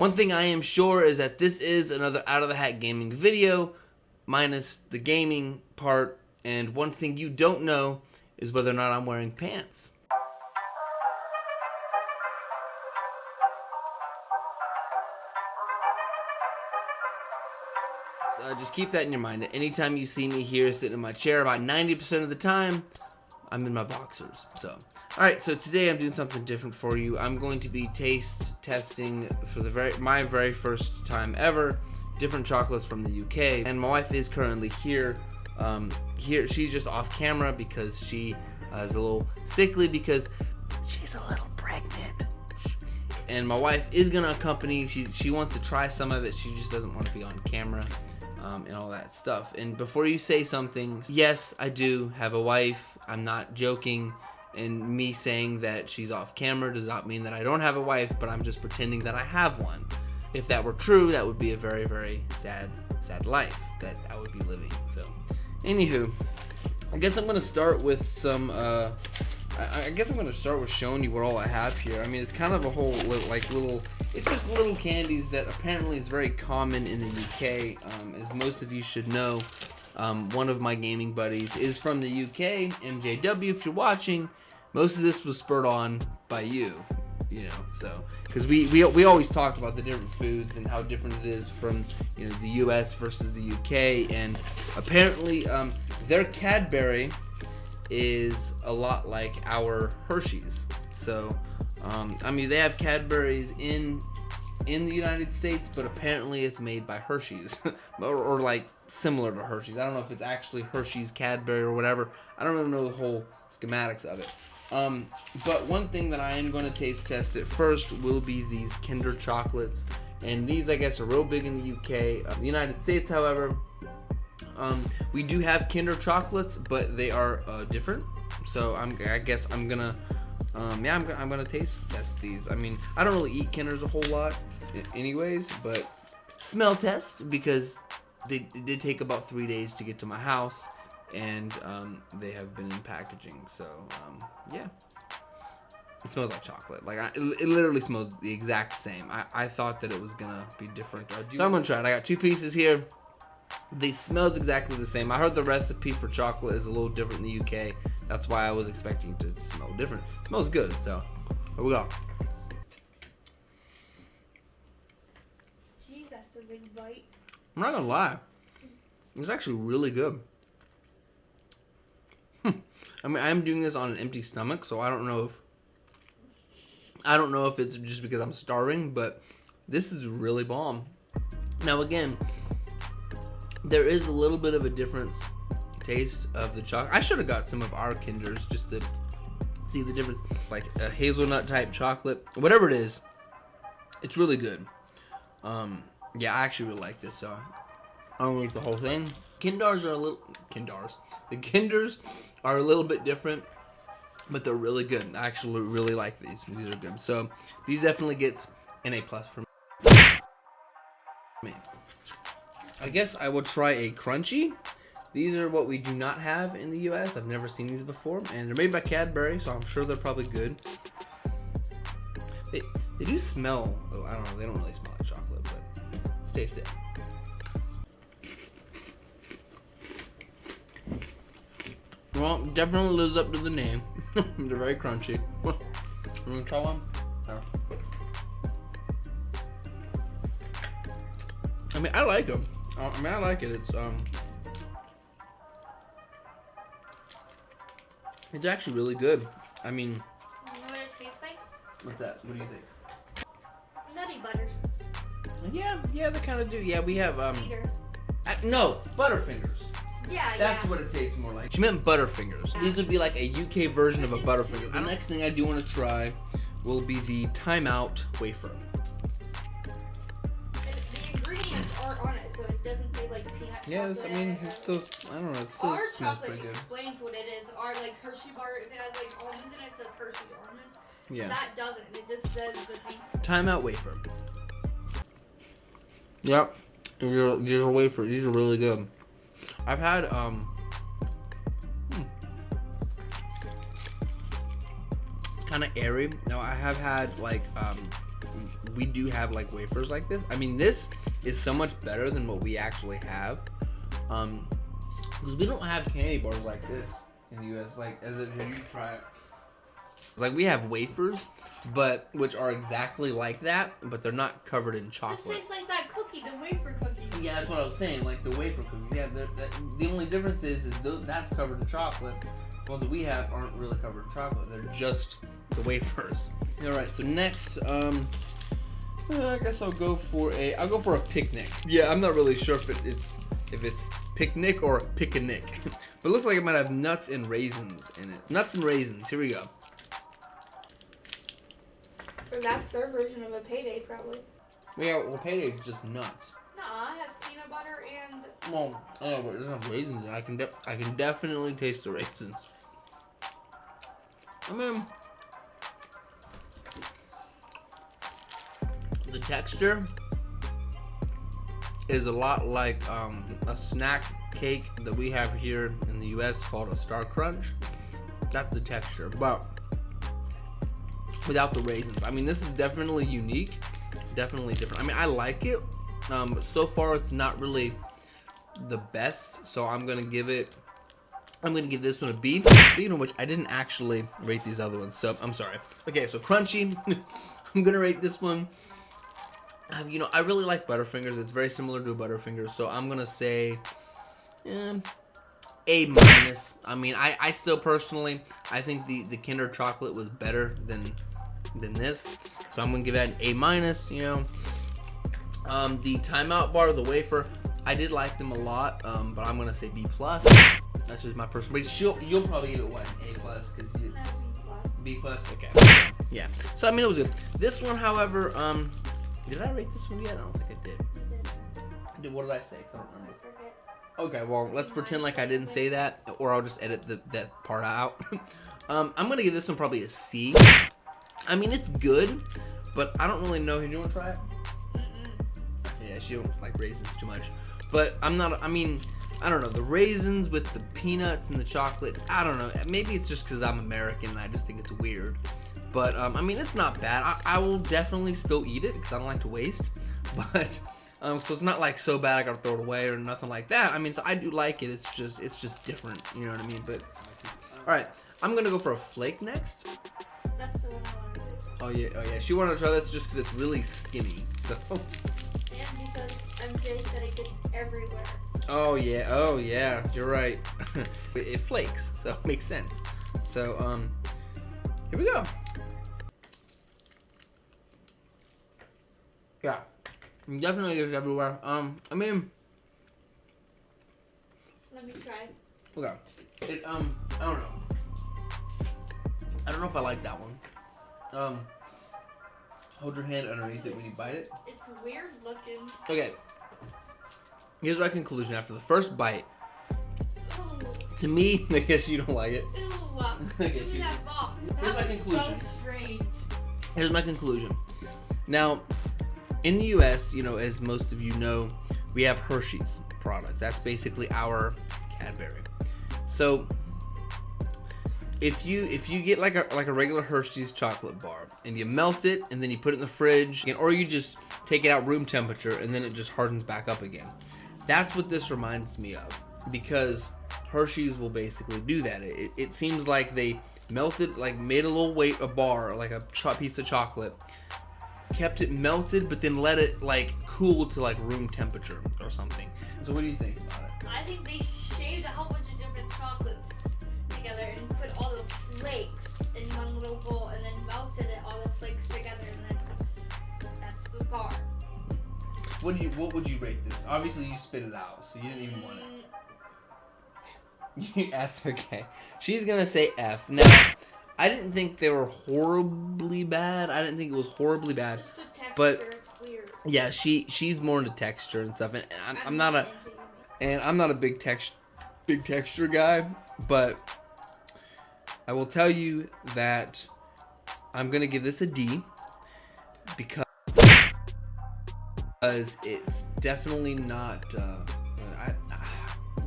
One thing I am sure is that this is another out of the hat gaming video, minus the gaming part, and one thing you don't know is whether or not I'm wearing pants. So just keep that in your mind. Anytime you see me here sitting in my chair, about 90% of the time, I'm in my boxers. So, alright, so today I'm doing something different for you. I'm going to be taste testing for my very first time ever, different chocolates from the UK. And my wife is currently here. She's just off camera because she is a little sickly because she's a little pregnant. And my wife is gonna accompany. She wants to try some of it. She just doesn't want to be on camera. And all that stuff. And before you say something, yes, I do have a wife. I'm not joking. And me saying that she's off camera does not mean that I don't have a wife, but I'm just pretending that I have one. If that were true, that would be a very, very sad life that I would be living. So, anywho, I guess I'm gonna start with some. I guess I'm gonna start with showing you what all I have here. I mean, it's kind of a whole little. It's just little candies that apparently is very common in the UK. As most of you should know, one of my gaming buddies is from the UK, MJW. If you're watching, most of this was spurred on by you, so because we always talk about the different foods and how different it is from the US versus the UK, and apparently their Cadbury is a lot like our Hershey's. So I mean, they have Cadbury's in the United States, but apparently it's made by Hershey's or like similar to Hershey's. I don't know if it's actually Hershey's Cadbury or whatever. I don't really know the whole schematics of it. But one thing that I am going to taste test at first will be these Kinder chocolates, and these I guess are real big in the UK. The United States, however, we do have Kinder chocolates, but they are different. So I guess I'm gonna. I'm gonna taste test these. I mean, I don't really eat Kinders a whole lot anyways, but smell test, because they did take about 3 days to get to my house, and they have been in packaging. So yeah, it smells like chocolate. Like it literally smells the exact same. I thought that it was gonna be different. So I'm gonna try it. I got 2 pieces here. They smells exactly the same. I heard the recipe for chocolate is a little different in the UK. That's why I was expecting it to smell different. It smells good, so here we go. Geez, that's a big bite. I'm not gonna lie. It's actually really good. I mean, I'm doing this on an empty stomach, so I don't know if it's just because I'm starving, but this is really bomb. Now again, there is a little bit of a difference taste of the chocolate. I should have got some of our Kinders just to see the difference. Like a hazelnut type chocolate, whatever it is, it's really good. Yeah, I actually really like this, so I don't eat the whole thing. The Kinders are a little bit different, but they're really good. I actually really like these. These are good. So these definitely gets an A+ for me. I guess I will try a crunchy. These are what we do not have in the US. I've never seen these before, and they're made by Cadbury, so I'm sure they're probably good. They do smell. Oh, I don't know. They don't really smell like chocolate, but let's taste it. Well, definitely lives up to the name. They're very crunchy. You wanna try one? No. I mean, I like them. I mean, I like it. It's actually really good. I mean, You know what it tastes like? what's that? What do you think? Nutty butters. Yeah, they kind of do. Yeah, we have Sweeter. no, Butterfingers. Yeah, That's what it tastes more like. She meant Butterfingers. These would be like a UK version of a Butterfinger. The next thing I do want to try will be the Timeout wafer. The ingredients aren't on it, so it doesn't say like peanut chocolate. Yeah, I mean, it's still, I don't know, it still Our smells chocolate pretty good. explains what it is. Our like Hershey bar, if it has like almonds in it, it says Hershey almonds. Yeah. That doesn't. It just says the thing. Timeout wafer. Yep. These are wafers. These are really good. I've had it's kind of airy. Now I have had like we do have like wafers like this. I mean, this is so much better than what we actually have, because we don't have candy bars like this in the U.S. Like, as it here, you try it. Like, we have wafers, but which are exactly like that, but they're not covered in chocolate. This tastes like that cookie, the wafer cookie. Yeah, that's what I was saying. Like the wafer cookies. Yeah, the only difference is that's covered in chocolate. The ones that we have aren't really covered in chocolate. They're just the wafers. All right. So next, I guess I'll go for a picnic. Yeah, I'm not really sure if it's picnic or picnic, but it looks like it might have nuts and raisins in it. Nuts and raisins. Here we go. Or that's their version of a payday, probably. Yeah, well, payday is just nuts. Nuh-uh, it has peanut butter and... Well, oh, but there's no raisins in it. I can definitely taste the raisins. I mean, the texture is a lot like a snack cake that we have here in the U.S. called a Star Crunch. That's the texture, but without the raisins. I mean, this is definitely unique, definitely different. I mean, I like it, but so far it's not really the best. So I'm gonna give this one a B. Speaking of which, I didn't actually rate these other ones, so I'm sorry. Okay, so crunchy. I'm gonna rate this one. You know, I really like Butterfingers. It's very similar to a Butterfinger, so I'm gonna say A minus. I mean, I still personally, I think the Kinder chocolate was better than this, so I'm gonna give that an A minus. You know, the timeout bar, the wafer, I did like them a lot, but I'm gonna say B plus. That's just my personal rating. You'll probably give it what, an A plus, because you. No, B plus. B plus. Okay. Yeah. So I mean, it was good. This one, however, did I rate this one yet? I don't think I did. You did. What did I say? 'Cause I don't remember. I forget. Okay, well, let's pretend like I didn't say that, or I'll just edit that part out. I'm gonna give this one probably a C. I mean, it's good, but I don't really know. Do you want to try it? Yeah, she don't like raisins too much, but I'm not. I mean, I don't know, the raisins with the peanuts and the chocolate. I don't know. Maybe it's just because I'm American and I just think it's weird. But I mean, it's not bad. I will definitely still eat it because I don't like to waste. But so it's not like so bad I gotta throw it away or nothing like that. I mean, so I do like it. It's just different. You know what I mean? But all right, I'm gonna go for a flake next. That's the one I wanted to do. Oh yeah. She wanted to try this just because it's really skinny. So. And because MJ said it gets everywhere. Oh yeah. You're right. It flakes, so it makes sense. So here we go. Yeah, definitely gets everywhere. I mean, Let me try. okay. It I don't know. I don't know if I like that one. Hold your hand underneath it when you bite it. It's weird looking. Okay. Here's my conclusion after the first bite. Ooh. To me, I guess you don't like it. Ooh. Okay, Look at that box. Here's my That was conclusion. so strange. Here's my conclusion. Now, in the U.S., you know, as most of you know, we have Hershey's products. That's basically our Cadbury. So, if you get like a regular Hershey's chocolate bar and you melt it and then you put it in the fridge, or you just take it out room temperature and then it just hardens back up again. That's what this reminds me of, because Hershey's will basically do that. It seems like they melted, like made a bar, like a piece of chocolate, kept it melted, but then let it like cool to like room temperature or something. So what do you think about it? I think they shaved a whole bunch of different chocolates together and put all the flakes in one little bowl and then melted all the flakes together, and then that's the bar. What would you rate this? Obviously you spit it out, so you didn't even want it. F, okay. She's gonna say F. Now, I didn't think they were horribly bad. I didn't think it was horribly bad. Just the texture, But it's weird. yeah, she's more into texture and stuff, and I'm not a big texture guy, but I will tell you that I'm gonna give this a D because it's definitely not.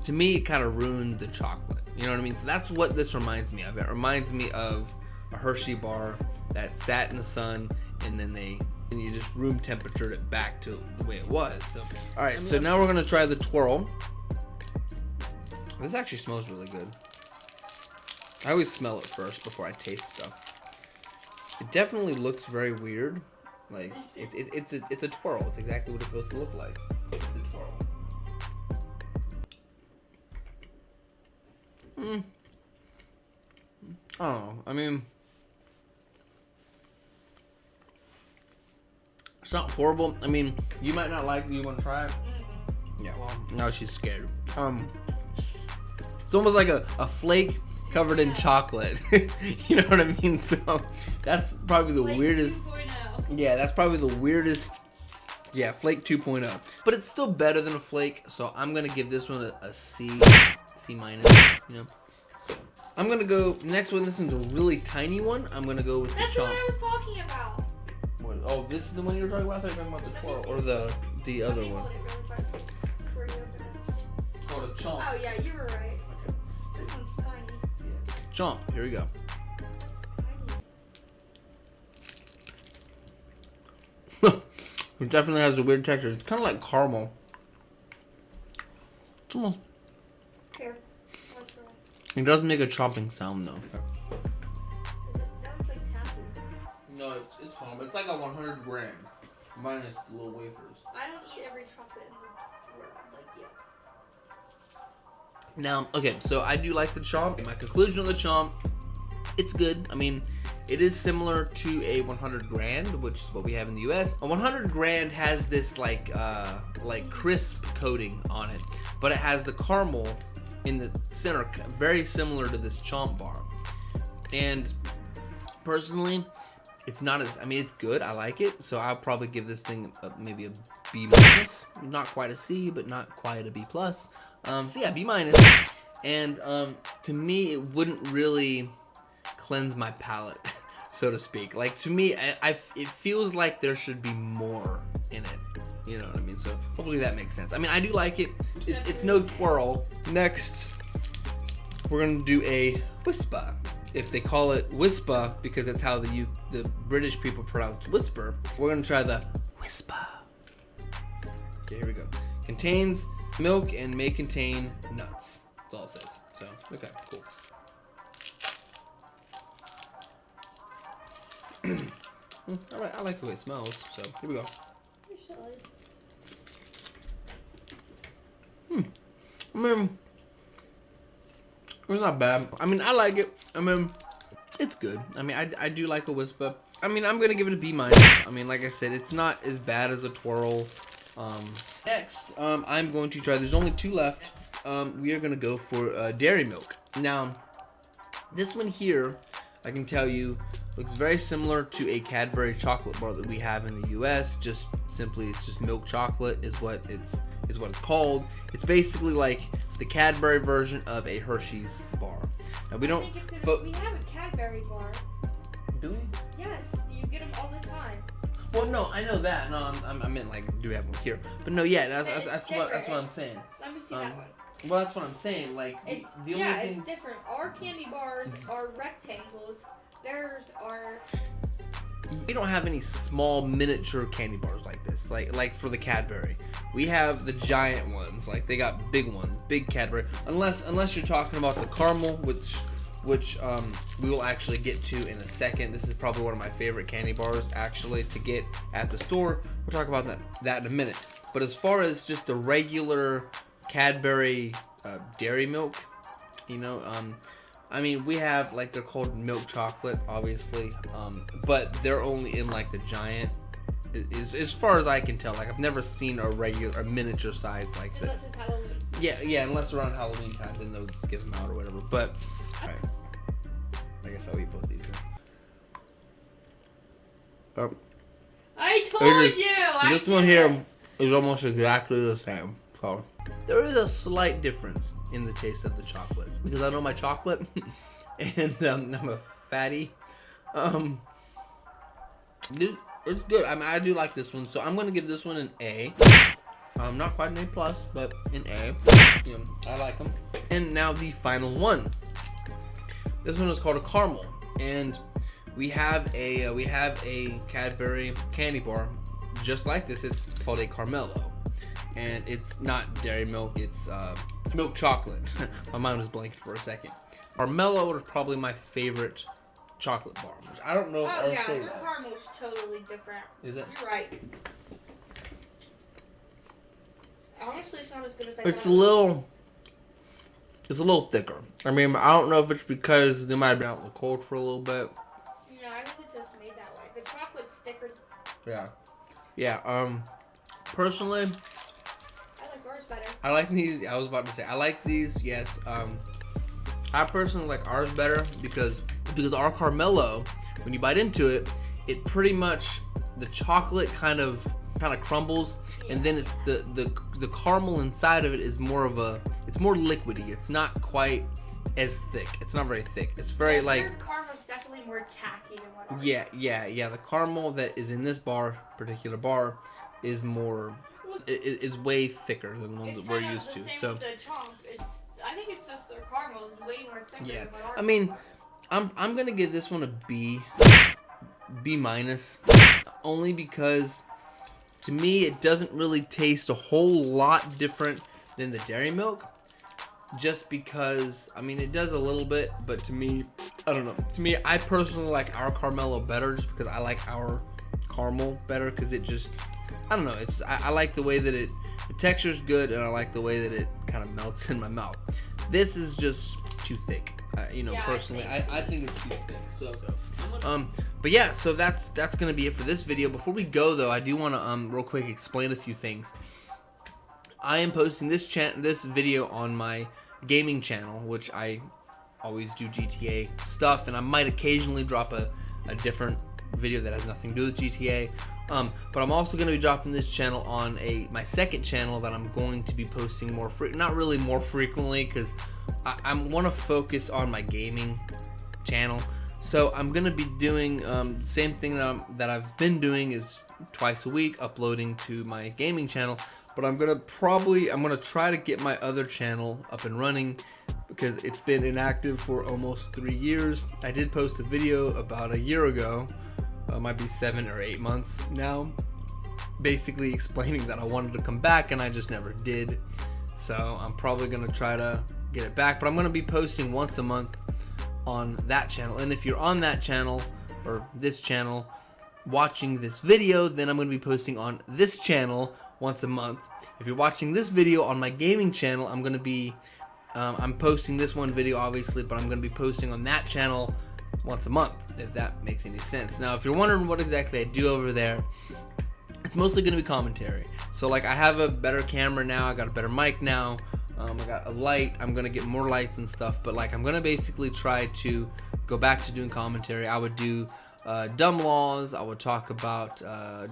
To me, it kind of ruined the chocolate. You know what I mean? So that's what this reminds me of. It reminds me of a Hershey bar that sat in the sun and then they and you just room temperatured it back to the way it was. So, all right, so now we're gonna try the twirl. This actually smells really good. I always smell it first before I taste stuff. It definitely looks very weird. Like it's a twirl. It's exactly what it's supposed to look like. It's a twirl. I don't know. I mean, it's not horrible. I mean, you might not like it. You want to try it? Yeah. Well, now she's scared. It's almost like a flake covered in chocolate. You know what I mean? So that's probably the weirdest. 2.0. Yeah, that's probably the weirdest. Yeah, flake 2.0. But it's still better than a flake, so I'm gonna give this one a C minus. You know, I'm gonna go next one. This one's a really tiny one. I'm gonna go with That's the chomp. what I was talking about. What? Oh, this is the one you were talking about. I thought you were talking about the twirl or the other one. Oh, the chomp. Oh yeah, you were right. Okay. This one's tiny. Yeah. Chomp. Here we go. It definitely has a weird texture. It's kind of like caramel. It's almost. Here. That's right. It doesn't make a chopping sound though. That looks like taffy. No, it's caramel. It's like a 100 gram minus the little wafers. I don't eat every chocolate in the world like you. Now, okay, so I do like the chomp. My conclusion of the chomp, it's good. I mean, it is similar to a 100 grand, which is what we have in the US. A 100 grand has this like crisp coating on it, but it has the caramel in the center, very similar to this chomp bar. And personally, it's not as, I mean, it's good. I like it, so I'll probably give this thing maybe a B minus. Not quite a C, but not quite a B plus. So yeah, B minus. And to me, it wouldn't really cleanse my palate, so to speak. Like, to me, it feels like there should be more in it. You know what I mean? So hopefully that makes sense. I mean, I do like it. It's no twirl. Next, we're gonna do a whisper. If they call it whisper because that's how the British people pronounce whisper, we're gonna try the whisper. Okay, here we go. Contains milk and may contain nuts. That's all it says. So, okay, cool. I like the way it smells, so here we go. I mean, it's not bad. I mean, I like it. I mean, it's good. I mean, I do like a whisper. I mean, I'm gonna give it a B minus. I mean, like I said, it's not as bad as a twirl. Next, I'm going to try. There's only 2 left. We are gonna go for dairy milk. Now, this one here, I can tell you, looks very similar to a Cadbury chocolate bar that we have in the U.S. Just simply, it's just milk chocolate is what it's called. It's basically like the Cadbury version of a Hershey's bar. Now we don't, but we have a Cadbury bar. Do we? Yes, you get them all the time. Well, no, I know that. No, I meant like, do we have one here? But no, yeah, that's what I'm saying. Let me see that one. Well, that's what I'm saying. Like, the only thing. It's different. Our candy bars are rectangles. Theirs are. We don't have any small miniature candy bars like this. Like for the Cadbury, we have the giant ones. Like, they got big ones, big Cadbury. Unless you're talking about the caramel, which we will actually get to in a second. This is probably one of my favorite candy bars actually to get at the store. We'll talk about that in a minute. But as far as just the regular Cadbury dairy milk, you know, I mean, we have, like, they're called milk chocolate, obviously, but they're only in, like, the giant, as far as I can tell. Like, I've never seen a miniature size like Unless this. it's Halloween. Yeah, unless around Halloween time, then they'll give them out or whatever. But, alright, I guess I'll eat both these. I told you! This one here is almost exactly the same. So, there is a slight difference in the taste of the chocolate because I know my chocolate and I'm a fatty. It's good. I mean, I do like this one, so I'm gonna give this one an A. Not quite an A plus, but an A. You know, I like them. And now the final one. This one is called a caramel, and we have a Cadbury candy bar just like this. It's called a Carmelo, and it's not dairy milk. It's milk chocolate. My mind was blanking for a second. Carmelo is probably my favorite chocolate bar. Which I don't know if Oh I'll yeah, say your that. caramel's totally different. Is it? You're right. Honestly, it's not as good as I It's thought. a little thicker. I mean, I don't know if it's because they might have been out in the cold for a little bit. No, I think it's just made that way. The chocolate's thicker. Yeah. Yeah. Personally, I like ours better. I like these. I was about to say I like these. Yes. I personally like ours better because our Carmelo, when you bite into it, it pretty much the chocolate kind of crumbles, and then it's the caramel inside of it is more of it's more liquidy. It's not quite as thick. It's not very thick. It's very like. Your caramel's definitely more tacky than what ours. Yeah. The caramel that is in this particular bar, is more is way thicker than the ones that we're used to. So. With the chomp. I think it's just their caramel is way more thicker Yeah, than what ours. I mean, I'm gonna give this one a B minus, only because to me it doesn't really taste a whole lot different than the dairy milk. Just because, I mean, it does a little bit, but to me, I don't know. To me, I personally like our Carmelo better, just because I like our caramel better, because it just, I don't know. I like the way that the texture's good, and I like the way that it kind of melts in my mouth. This is just too thick, Yeah, personally. I think it's too thick. So, but yeah, so that's gonna be it for this video. Before we go though, I do want to real quick explain a few things. I am posting this video on my gaming channel, which I always do GTA stuff, and I might occasionally drop a different video that has nothing to do with GTA. But I'm also going to be dropping this channel on my second channel that I'm going to be posting not really more frequently, because I want to focus on my gaming channel. So I'm going to be doing same thing that I've been doing, is twice a week uploading to my gaming channel. But I'm gonna try to get my other channel up and running, because it's been inactive for almost 3 years. I did post a video about a year ago, might be 7 or 8 months now, basically explaining that I wanted to come back, and I just never did. So I'm probably gonna try to get it back, but I'm gonna be posting once a month on that channel. And if you're on that channel, or this channel, watching this video, then I'm gonna be posting on this channel once a month. If you're watching this video on my gaming channel, I'm gonna be I'm posting this one video obviously, but I'm gonna be posting on that channel once a month, if that makes any sense. Now, if you're wondering what exactly I do over there, it's mostly gonna be commentary. So like, I have a better camera now, I got a better mic now, I got a light, I'm gonna get more lights and stuff, but like, I'm gonna basically try to go back to doing commentary. I would do dumb laws. I would talk about I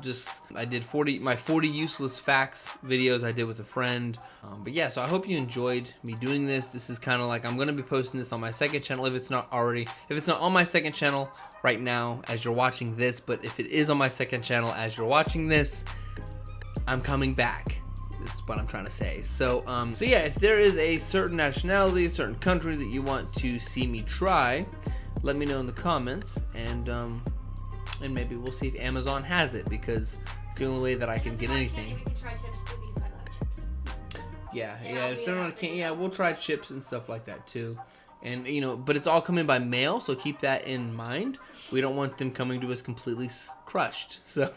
did my 40 useless facts videos I did with a friend. But yeah, so I hope you enjoyed me doing this. This is kind of like, I'm gonna be posting this on my second channel, if it's not on my second channel right now as you're watching this, but if it is on my second channel as you're watching this, I'm coming back. That's what I'm trying to say. So yeah, if there is a certain nationality, a certain country that you want to see me try, let me know in the comments, and maybe we'll see if Amazon has it, because it's the only way that I can get anything. We can try chips too, because I love chips. Yeah. If they're not can't, yeah, we'll try chips and stuff like that too. And but it's all coming by mail, so keep that in mind. We don't want them coming to us completely crushed. So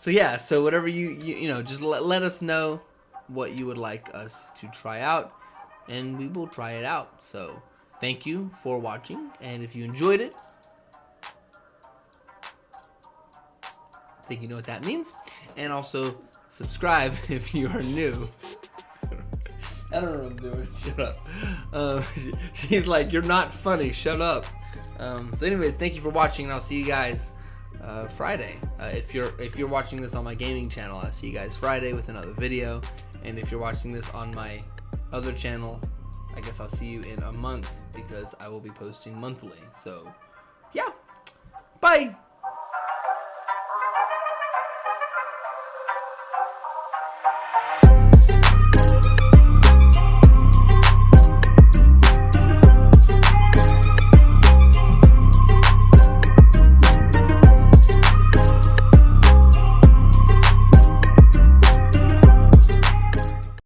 yeah. So whatever you just let us know what you would like us to try out, and we will try it out. So thank you for watching, and if you enjoyed it, I think you know what that means. And also subscribe if you are new. I don't know what I'm doing. Shut up. She's like, you're not funny. Shut up. So anyways, thank you for watching, and I'll see you guys Friday. If you're watching this on my gaming channel, I'll see you guys Friday with another video. And if you're watching this on my other channel, I guess I'll see you in a month, because I will be posting monthly. So yeah, bye.